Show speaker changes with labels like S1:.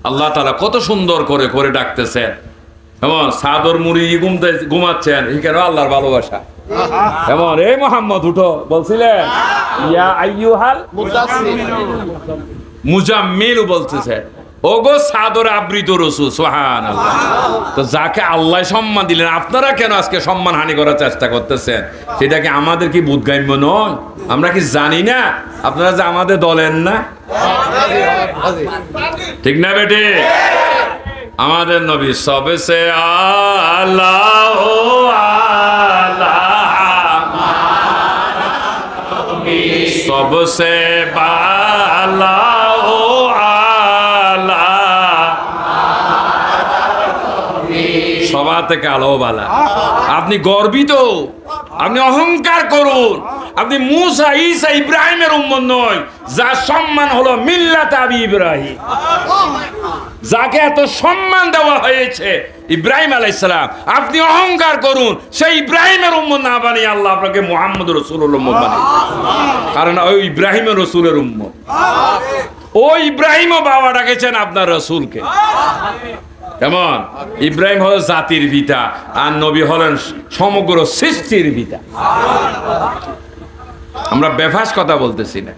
S1: আল্লাহ তাআলা কত সুন্দর করে করে ডাকতেছেন, এবং চাদর মুড়ি ঘুমাচ্ছেন, এখানে আল্লাহর ভালোবাসা। এমন এই মোহাম্মদ উঠো বলছিলেন, ইয়া আইয়ুহাল মুজাম্মিল বলতেছে, ওগো চাদর আবৃত রাসূল, সুবহানাল্লাহ। তো যাকে আল্লাহ সম্মান দিলেন, আপনারা কেন আজকে সম্মান হানি করার চেষ্টা করতেছেন? সেটা কি আমাদের কি বোধগম্য নয়? আমরা কি জানি না আপনারা যে আমাদের দলের না? ঠিক না বেটে? আমাদের নবী সবসে আল্লাহ सबसे बाला ओ आला, সবার থেকে আলো বালা। আপনি গর্বিত, আপনি অহংকার করুন, আপনি মুসা ঈসা ইব্রাহিমের উম্মত নয়, যার সম্মান হলো মিল্লাত আবি ইব্রাহিম, যাকে এত সম্মান দেওয়া হয়েছে ইব্রাহিম আলাইহিস সালাম। আপনি অহংকার করুন, সেই ইব্রাহিমের উম্মত না বানিয়ে আল্লাহ আপনাকে মুহাম্মদ রাসূলুল্লাহর উম্মত বানিয়ে, কারণ ওই ইব্রাহিমের রাসূলের উম্মত। ওই ইব্রাহিমও বাবা ডাকেছেন আপনার রাসূলকে। কেমন? ইব্রাহিম হলো জাতির পিতা, আর নবী হলেন সমগ্র সৃষ্টির পিতা। আমরা বেফাস কথা বলতেছি না।